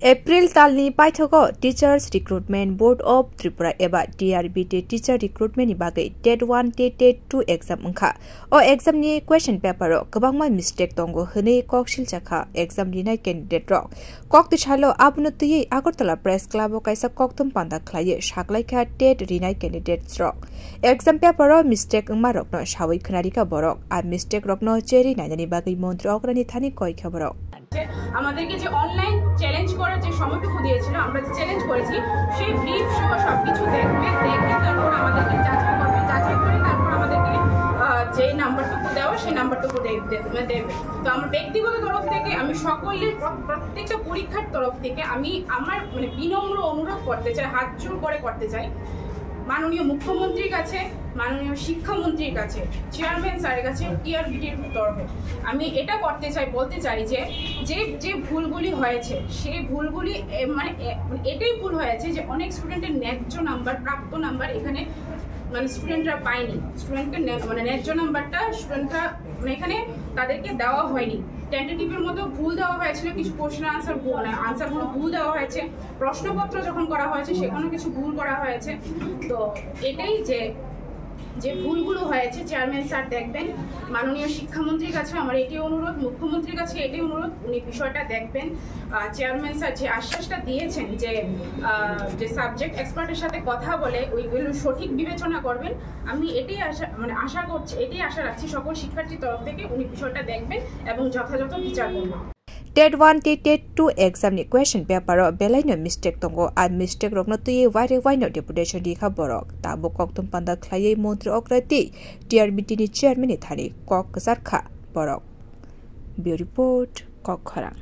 April talni paithogo Teachers Recruitment Board of Tripura eba TRBT Teacher Recruitment ni bagai TET 1 TET 2 exam ungkha o exam ni question paper ro kabangma mistake tongo hne kok silchakha exam ni nai candidate ro kok tichalo abnu tui Agartala Press Club o kaisa koktum panda khlaye shaklai kha TET rinai candidates ro exam paper ro mistake ungma rok no shawai khnarika borok a mistake rok no cheri naini bagai mantri okrani thani koi khaborok আমাদেরকে যে online challenge করার যে সময়টুকু দিয়েছিল আমরা যে challenge করেছি সেই ব্রিফ সহ সবকিছু দেখবে তারপর আমাদেরকে যাচাই করে তারপর আমাদেরকে যে নাম্বারটুকু দেওয়া সেই নাম্বারটুকু দেবে তো আমার ব্যক্তিগত তরফ থেকে আমি সকলের প্রত্যেকটা পরীক্ষার তরফ থেকে আমি আমার বিনম্র অনুরোধ করতে চাই, হাত জোর করে করতে চাই মাননীয় মুখ্যমন্ত্রীর কাছে, মাননীয় শিক্ষামন্ত্রীর কাছে, চেয়ারম্যান স্যারের কাছে, টিআরবিটির তরফে আমি এটা করতে চাই, বলতে চাই যে যে ভুলগুলি হয়েছে সেই ভুলগুলি এটাই ভুল হয়েছে যে অনেক স্টুডেন্টের ন্যায্য নাম্বার, প্রাপ্ত নাম্বার এখানে স্টুডেন্টরা পায়নি। স্টুডেন্টকে ন্যায্য নাম্বারটা স্টুডেন্টরা এখানে তাদেরকে দেওয়া হয়নি। টেন্টেটিভের মধ্যে ভুল দেওয়া হয়েছিল, কিছু কোশ্চেন আনসারগুলো ভুল দেওয়া হয়েছে, প্রশ্নপত্র যখন করা হয়েছে সেখানেও কিছু ভুল করা হয়েছে। তো এটাই যে ভুলগুলো হয়েছে চেয়ারম্যান স্যার দেখবেন। মাননীয় শিক্ষামন্ত্রীর কাছে আমার এটি অনুরোধ, মুখ্যমন্ত্রীর কাছে এটি অনুরোধ, উনি বিষয়টা দেখবেন। চেয়ারম্যান স্যার যে আশ্বাসটা দিয়েছেন যে সাবজেক্ট এক্সপার্টের সাথে কথা বলে ওইগুলো সঠিক বিবেচনা করবেন, আমি এটাই আশা করছি, এটাই আশা রাখছি সকল শিক্ষার্থীর তরফ থেকে উনি বিষয়টা দেখবেন এবং যথাযথ বিচার করবেন। TET 1 TET 2 exam ni question paper ro belai no mistake tongo a mistake rok no tui wai no deputation di khaborok tabo koktum panda khlai mantri okrati TRBT ni chairman ni thani kok sarkha borok. Bureau report Kok Kharang.